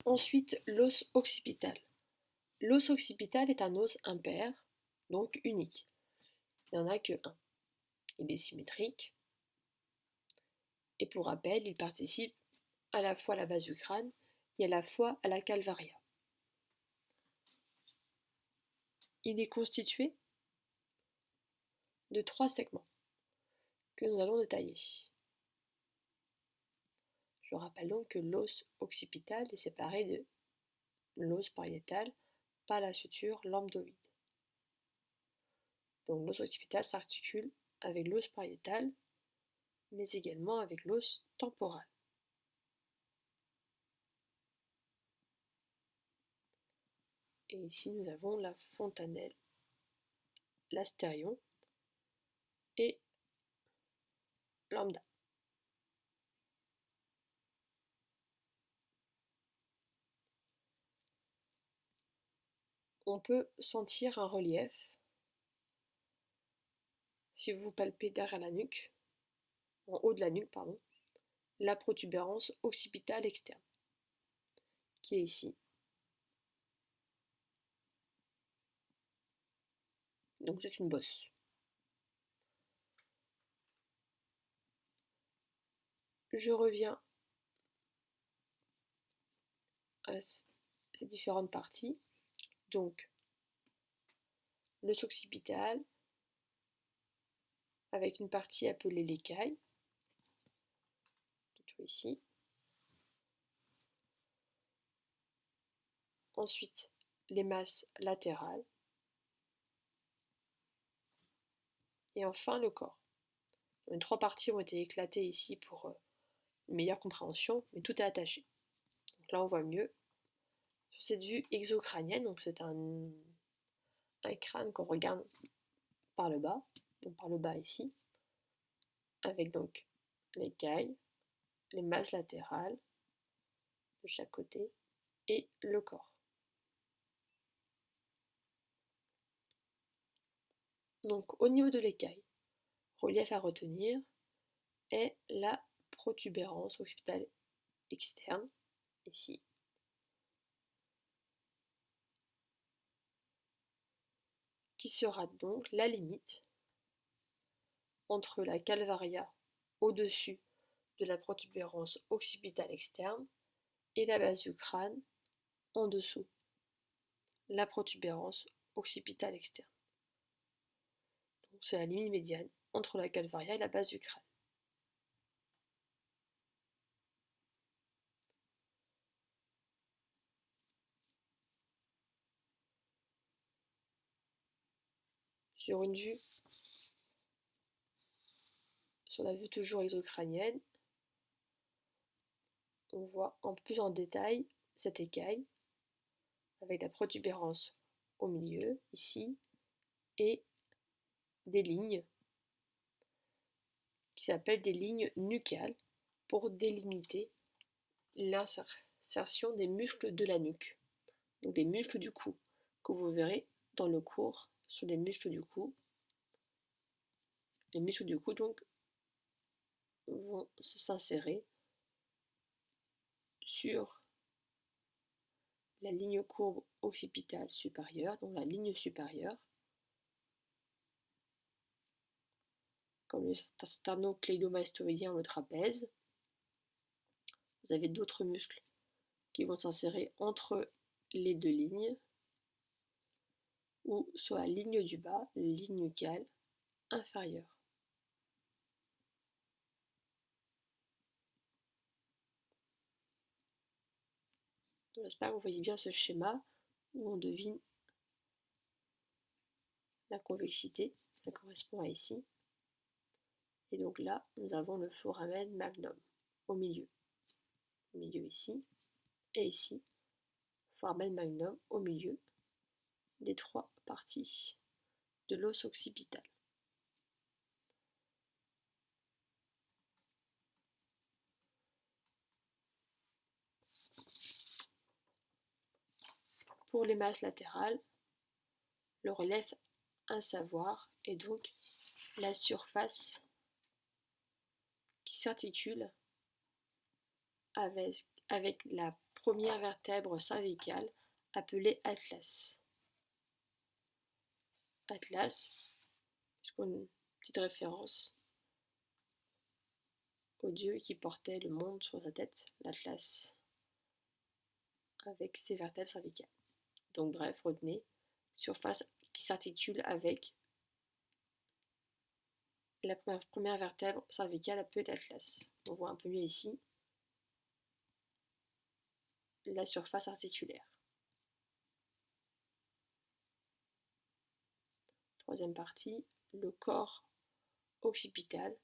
Ensuite, l'os occipital. L'os occipital est un os impair, donc unique. Il n'y en a que un. Il est symétrique. Et pour rappel, il participe à la fois à la base du crâne et à la fois à la calvaria. Il est constitué de 3 segments que nous allons détailler. Je rappelle donc que l'os occipital est séparé de l'os pariétal par la suture lambdoïde. Donc l'os occipital s'articule avec l'os pariétal, mais également avec l'os temporal. Et ici nous avons la fontanelle, l'astérion et lambda. On peut sentir un relief si vous palpez derrière la nuque, en haut de la nuque, pardon, la protubérance occipitale externe, qui est ici. Donc c'est une bosse. Je reviens à ces différentes parties. Donc l'os occipital, avec une partie appelée l'écaille, plutôt ici. Ensuite, les masses latérales. Et enfin, le corps. Les 3 parties ont été éclatées ici pour une meilleure compréhension, mais tout est attaché. Donc là, on voit mieux. Sur cette vue exocrânienne, donc c'est un crâne qu'on regarde par le bas, donc par le bas ici, avec donc l'écaille, les masses latérales de chaque côté et le corps. Donc au niveau de l'écaille, relief à retenir est la protubérance occipitale externe, ici, qui sera donc la limite entre la calvaria au-dessus de la protubérance occipitale externe et la base du crâne en dessous, la protubérance occipitale externe. Donc c'est la limite médiane entre la calvaria et la base du crâne. Sur une vue, sur la vue toujours exocrânienne, on voit en plus en détail cette écaille avec la protubérance au milieu, ici, et des lignes qui s'appellent des lignes nucales pour délimiter l'insertion des muscles de la nuque, donc les muscles du cou, que vous verrez dans le cours sur les muscles du cou. Les muscles du cou donc vont s'insérer sur la ligne courbe occipitale supérieure, donc la ligne supérieure, comme le sternocléidomastoïdien ou le trapèze. Vous avez d'autres muscles qui vont s'insérer entre les deux lignes, ou sur la ligne du bas, la ligne nucale inférieure. J'espère que vous voyez bien ce schéma où on devine la convexité, ça correspond à ici. Et donc là, nous avons le foramen magnum au milieu ici, et ici, foramen magnum au milieu des 3 parties de l'os occipital. Pour les masses latérales, le relief à savoir est donc la surface qui s'articule avec la première vertèbre cervicale appelée atlas. Atlas, puisqu'on a une petite référence au dieu qui portait le monde sur sa tête, l'Atlas, avec ses vertèbres cervicales. Donc bref, retenez, surface qui s'articule avec la première vertèbre cervicale appelée l'Atlas. On voit un peu mieux ici la surface articulaire. Troisième partie, le corps occipital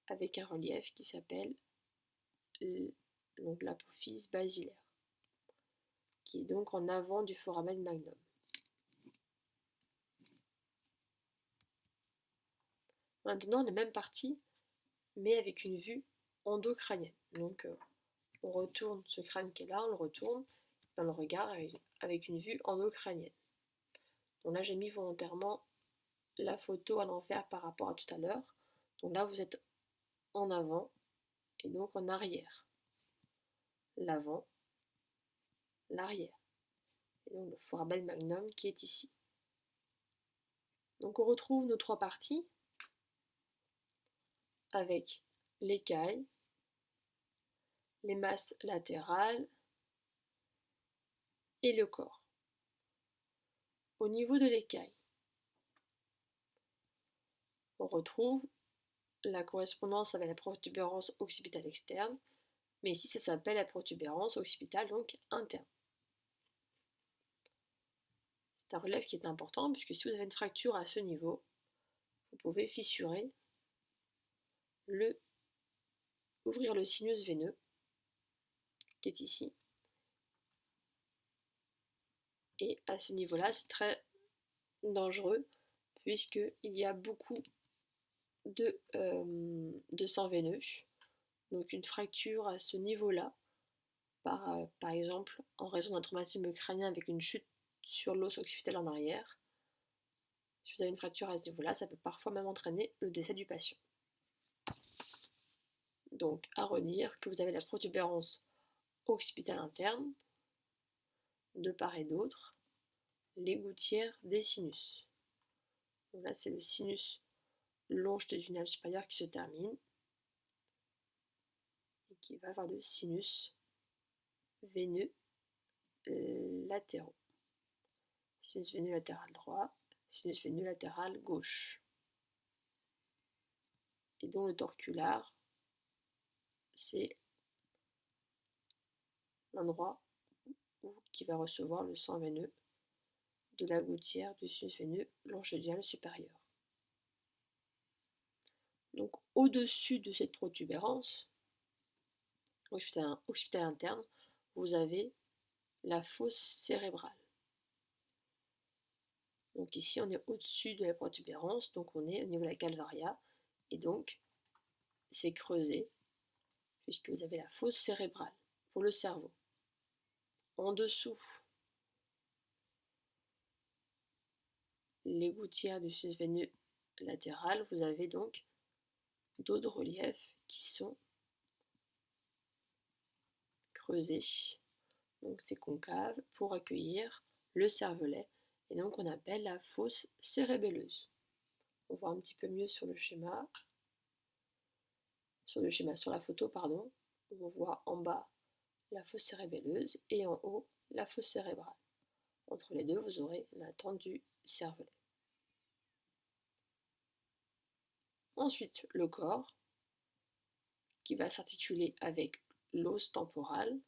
avec un relief qui s'appelle l'apophyse basilaire, qui est donc en avant du foramen magnum. Maintenant, la même partie, mais avec une vue endocrânienne. Donc, on retourne ce crâne qui est là, on le retourne dans le regard avec une vue endocrânienne. Donc là, j'ai mis volontairement la photo à l'envers par rapport à tout à l'heure. Donc là, vous êtes en avant et donc en arrière. L'avant, l'arrière. Et donc le foramen magnum qui est ici. Donc on retrouve nos trois parties avec l'écaille, les masses latérales et le corps. Au niveau de l'écaille, on retrouve la correspondance avec la protubérance occipitale externe, mais ici ça s'appelle la protubérance occipitale donc interne. C'est un relief qui est important puisque si vous avez une fracture à ce niveau, vous pouvez fissurer ouvrir le sinus veineux qui est ici. Et à ce niveau-là, c'est très dangereux puisqu'il y a beaucoup de sang veineux. Donc une fracture à ce niveau-là, par exemple en raison d'un traumatisme crânien avec une chute sur l'os occipital en arrière, si vous avez une fracture à ce niveau-là, ça peut parfois même entraîner le décès du patient. Donc à redire que vous avez la protubérance occipitale interne, de part et d'autre, les gouttières des sinus. Donc là c'est le sinus longitudinal supérieur qui se termine et qui va vers le sinus veineux latéraux. Sinus veineux latéral droit, sinus veineux latéral gauche. Et donc le torculaire, c'est l'endroit qui va recevoir le sang veineux de la gouttière du sinus veineux longitudinal supérieur. Donc au-dessus de cette protubérance occipitale interne, vous avez la fosse cérébrale. Donc ici on est au-dessus de la protubérance, donc on est au niveau de la calvaria, et donc c'est creusé, puisque vous avez la fosse cérébrale pour le cerveau. En dessous, les gouttières du sinus veineux latéral, vous avez donc d'autres reliefs qui sont creusés. Donc c'est concave pour accueillir le cervelet, et donc on appelle la fosse cérébelleuse. On voit un petit peu mieux sur le schéma, sur la photo, pardon, où on voit en bas la fosse cérébelleuse et en haut la fosse cérébrale. Entre les deux, vous aurez la tente du cervelet. Ensuite, le corps, qui va s'articuler avec l'os temporal,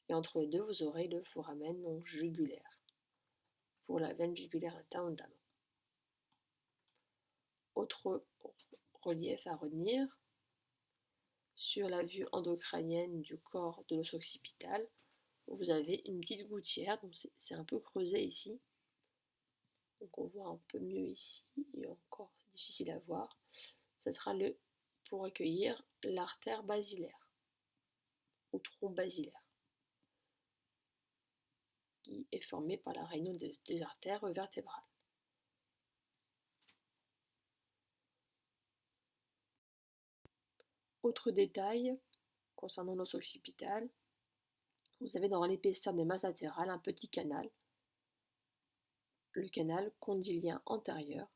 et entre les deux, vous aurez le foramen non jugulaire, pour la veine jugulaire interne notamment. Autre relief à retenir, sur la vue endocrânienne du corps de l'os occipital, vous avez une petite gouttière, donc c'est un peu creusé ici. Donc on voit un peu mieux ici, et encore c'est difficile à voir. Ça sera pour accueillir l'artère basilaire, ou tronc basilaire, qui est formé par la réunion des artères vertébrales. Autre détail concernant l'os occipital, vous avez dans l'épaisseur des masses latérales un petit canal, le canal condylien antérieur,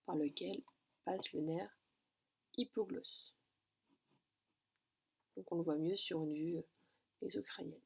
par lequel passe le nerf hypoglosse. Donc on le voit mieux sur une vue exocrânienne.